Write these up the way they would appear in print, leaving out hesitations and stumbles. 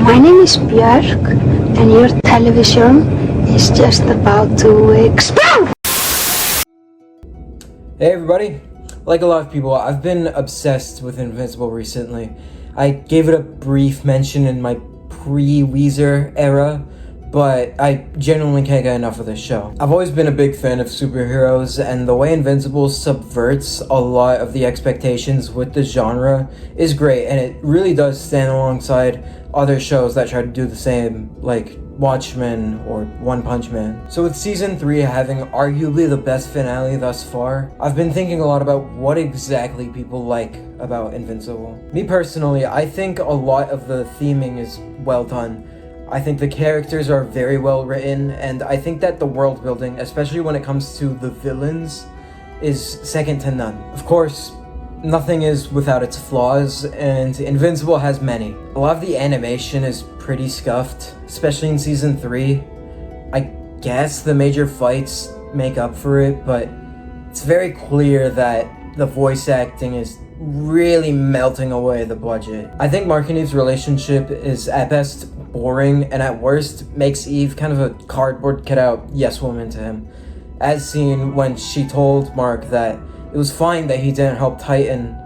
My name is Björk, and your television is just about to explode! Hey everybody! Like a lot of people, I've been obsessed with Invincible recently. I gave it a brief mention in my pre-Weezer era, but I genuinely can't get enough of this show. I've always been a big fan of superheroes, and the way Invincible subverts a lot of the expectations with the genre is great, and it really does stand alongside other shows that try to do the same, like Watchmen or One Punch Man. So with season 3 having arguably the best finale thus far, I've been thinking a lot about what exactly people like about Invincible. Me personally, I think a lot of the theming is well done. I think the characters are very well written, and I think that the world building, especially when it comes to the villains, is second to none. Of course, nothing is without its flaws, and Invincible has many. A lot of the animation is pretty scuffed, especially in season 3. I guess the major fights make up for it, but it's very clear that the voice acting is really melting away the budget. I think Mark and Eve's relationship is at best boring, and at worst makes Eve kind of a cardboard cutout yes woman to him, as seen when she told Mark that it was fine that he didn't help Titan,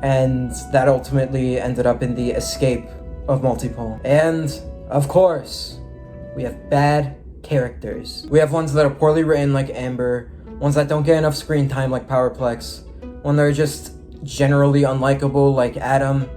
and that ultimately ended up in the escape of Multipole. And of course, we have bad characters. We have ones that are poorly written like Amber, ones that don't get enough screen time like Powerplex, ones that are just generally unlikable like Adam,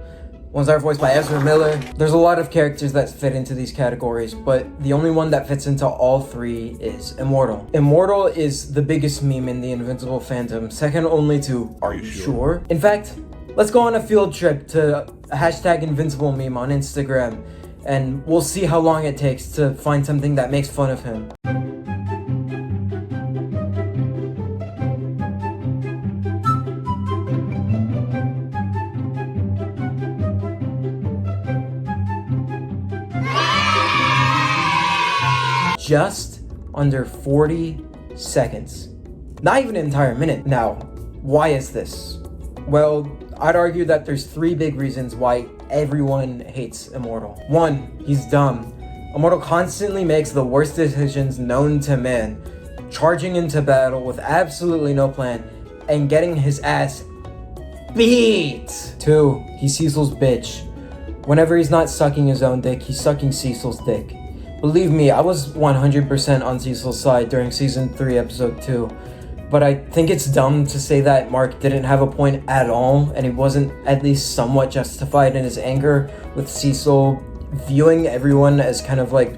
ones that are voiced by Ezra Miller. There's a lot of characters that fit into these categories, but the only one that fits into all three is Immortal. Immortal is the biggest meme in the Invincible fandom, second only to Are You Sure? In fact, let's go on a field trip to #Invincible meme on Instagram, and we'll see how long it takes to find something that makes fun of him. Just under 40 seconds. Not even an entire minute. Now, why is this? Well, I'd argue that there's 3 big reasons why everyone hates Immortal. 1, he's dumb. Immortal constantly makes the worst decisions known to man, charging into battle with absolutely no plan, and getting his ass beat. 2, he's Cecil's bitch. Whenever he's not sucking his own dick, he's sucking Cecil's dick. Believe me, I was 100% on Cecil's side during season 3, episode 2. But I think it's dumb to say that Mark didn't have a point at all, and he wasn't at least somewhat justified in his anger with Cecil viewing everyone as kind of like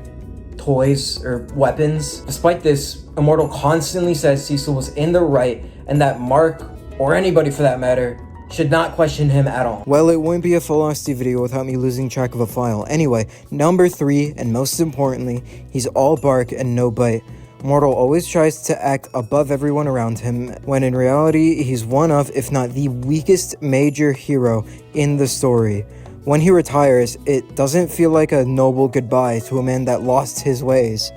toys or weapons. Despite this, Immortal constantly says Cecil was in the right, and that Mark, or anybody for that matter, should not question him at all. Well, it wouldn't be a Falasti video without me losing track of a file. Anyway, number 3, and most importantly, he's all bark and no bite. Immortal always tries to act above everyone around him, when in reality, he's one of, if not the weakest major hero in the story. When he retires, it doesn't feel like a noble goodbye to a man that lost his ways.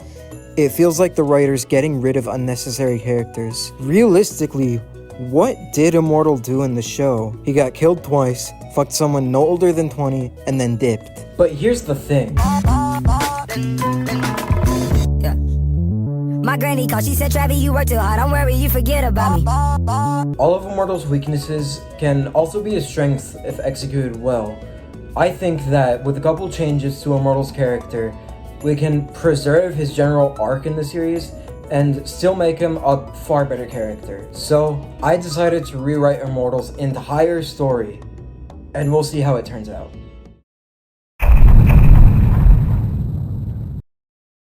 It feels like the writers getting rid of unnecessary characters. Realistically, what did Immortal do in the show? He got killed twice, fucked someone no older than 20, and then dipped. But here's the thing. My granny called, she said, Travis, you work too hard, don't worry, you forget about me. All of Immortal's weaknesses can also be a strength if executed well. I think that with a couple changes to Immortal's character, we can preserve his general arc in the series and still make him a far better character. So I decided to rewrite Immortal's entire story, and we'll see how it turns out.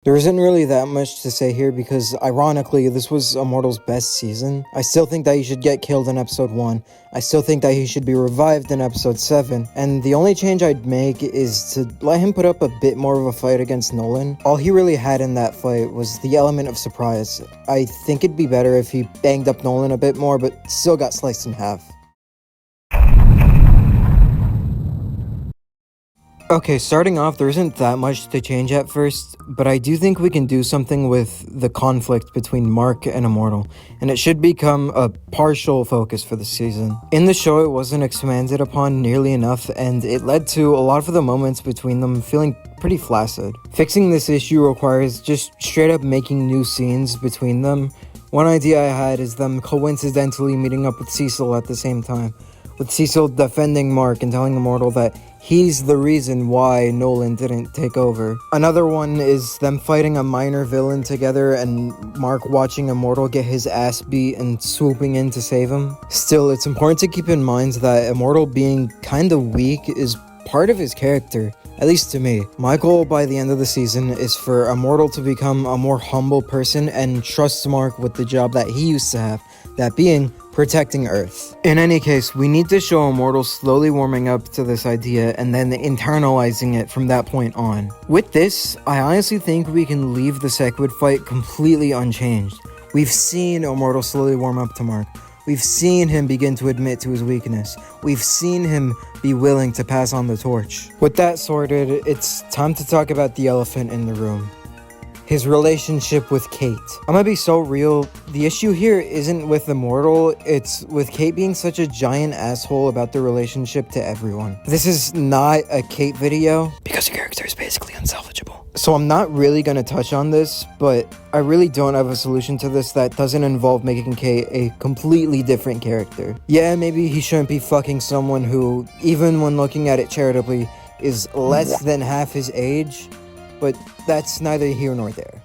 There isn't really that much to say here because, ironically, this was Immortal's best season. I still think that he should get killed in episode 1. I still think that he should be revived in episode 7. And the only change I'd make is to let him put up a bit more of a fight against Nolan. All he really had in that fight was the element of surprise. I think it'd be better if he banged up Nolan a bit more, but still got sliced in half. Okay, starting off, there isn't that much to change at first, but I do think we can do something with the conflict between Mark and Immortal, and it should become a partial focus for the season. In the show, it wasn't expanded upon nearly enough, and it led to a lot of the moments between them feeling pretty flaccid. Fixing this issue requires just straight up making new scenes between them. One idea I had is them coincidentally meeting up with Cecil at the same time, with Cecil defending Mark and telling Immortal that he's the reason why Nolan didn't take over. Another one is them fighting a minor villain together and Mark watching Immortal get his ass beat and swooping in to save him. Still, it's important to keep in mind that Immortal being kinda weak is part of his character, at least to me. My goal by the end of the season is for Immortal to become a more humble person and trust Mark with the job that he used to have, that being protecting Earth. In any case, we need to show Immortal slowly warming up to this idea and then internalizing it from that point on. With this, I honestly think we can leave the Sequid fight completely unchanged. We've seen Immortal slowly warm up to Mark. We've seen him begin to admit to his weakness. We've seen him be willing to pass on the torch. With that sorted, it's time to talk about the elephant in the room. His relationship with Kate. I'm gonna be so real, the issue here isn't with Immortal, it's with Kate being such a giant asshole about their relationship to everyone. This is not a Kate video, because her character is basically unsalvageable. So I'm not really gonna touch on this, but I really don't have a solution to this that doesn't involve making Kate a completely different character. Yeah, maybe he shouldn't be fucking someone who, even when looking at it charitably, is less than half his age, but that's neither here nor there.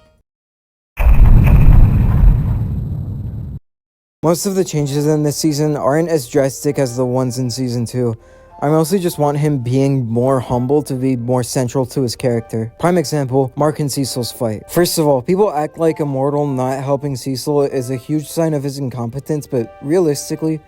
Most of the changes in this season aren't as drastic as the ones in season 2. I mostly just want him being more humble to be more central to his character. Prime example, Mark and Cecil's fight. First of all, people act like Immortal not helping Cecil is a huge sign of his incompetence, but realistically,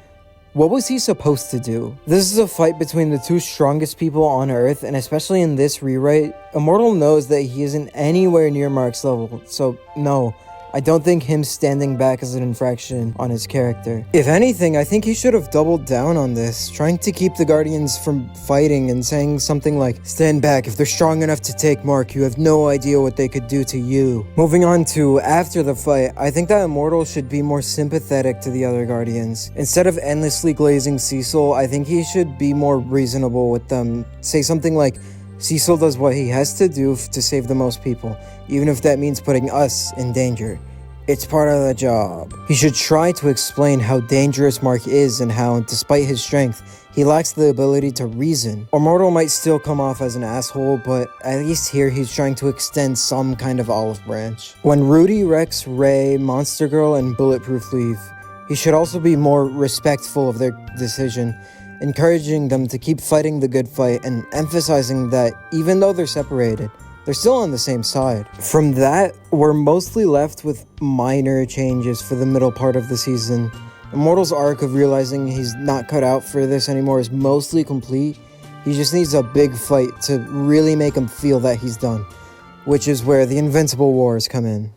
what was he supposed to do? This is a fight between the two strongest people on Earth, and especially in this rewrite, Immortal knows that he isn't anywhere near Mark's level, so no, I don't think him standing back is an infraction on his character. If anything, I think he should have doubled down on this, trying to keep the Guardians from fighting and saying something like, "Stand back, if they're strong enough to take Mark, you have no idea what they could do to you." Moving on to after the fight, I think that Immortal should be more sympathetic to the other Guardians. Instead of endlessly glazing Cecil, I think he should be more reasonable with them. Say something like, Cecil does what he has to do to save the most people, even if that means putting us in danger. It's part of the job. He should try to explain how dangerous Mark is and how, despite his strength, he lacks the ability to reason. Immortal might still come off as an asshole, but at least here he's trying to extend some kind of olive branch. When Rudy, Rex, Ray, Monster Girl, and Bulletproof leave, he should also be more respectful of their decision, encouraging them to keep fighting the good fight and emphasizing that even though they're separated, they're still on the same side. From that, we're mostly left with minor changes for the middle part of the season. Immortal's arc of realizing he's not cut out for this anymore is mostly complete. He just needs a big fight to really make him feel that he's done, which is where the Invincible Wars come in.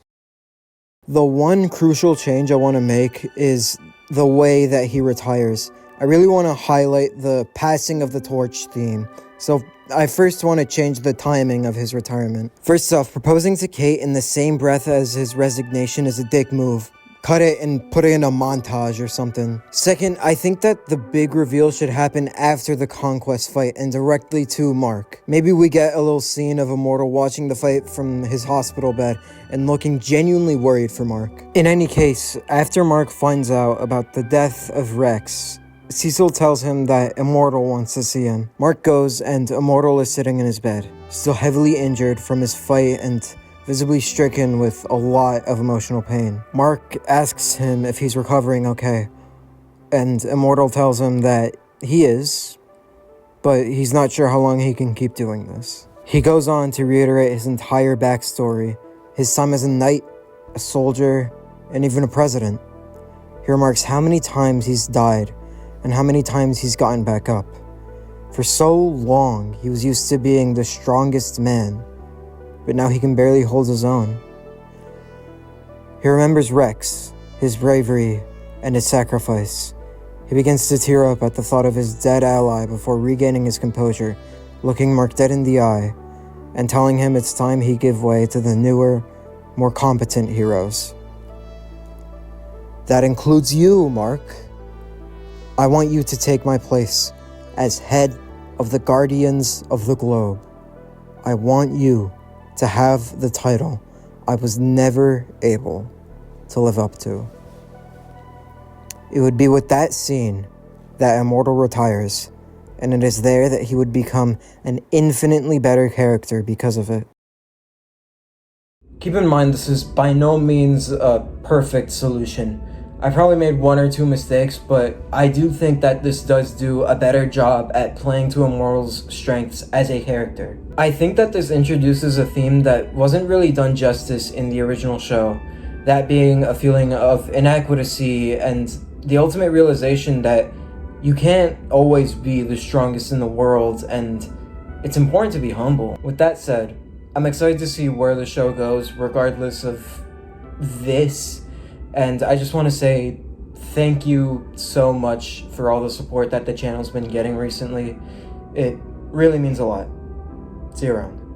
The one crucial change I want to make is the way that he retires. I really want to highlight the passing of the torch theme. So I first want to change the timing of his retirement. First off, proposing to Kate in the same breath as his resignation is a dick move. Cut it and put it in a montage or something. Second, I think that the big reveal should happen after the Conquest fight and directly to Mark. Maybe we get a little scene of Immortal watching the fight from his hospital bed and looking genuinely worried for Mark. In any case, after Mark finds out about the death of Rex, Cecil tells him that Immortal wants to see him. Mark goes and Immortal is sitting in his bed, still heavily injured from his fight and visibly stricken with a lot of emotional pain. Mark asks him if he's recovering okay, and Immortal tells him that he is, but he's not sure how long he can keep doing this. He goes on to reiterate his entire backstory, his time as a knight, a soldier, and even a president. He remarks how many times he's died, and how many times he's gotten back up. For so long, he was used to being the strongest man, but now he can barely hold his own. He remembers Rex, his bravery, and his sacrifice. He begins to tear up at the thought of his dead ally before regaining his composure, looking Mark dead in the eye and telling him it's time he give way to the newer, more competent heroes. That includes you, Mark. I want you to take my place as head of the Guardians of the Globe. I want you to have the title I was never able to live up to. It would be with that scene that Immortal retires, and it is there that he would become an infinitely better character because of it. Keep in mind, this is by no means a perfect solution. I probably made one or two mistakes, but I do think that this does do a better job at playing to Immortal's strengths as a character. I think that this introduces a theme that wasn't really done justice in the original show, that being a feeling of inequity and the ultimate realization that you can't always be the strongest in the world, and it's important to be humble. With that said, I'm excited to see where the show goes regardless of this. And I just want to say thank you so much for all the support that the channel's been getting recently. It really means a lot. See you around.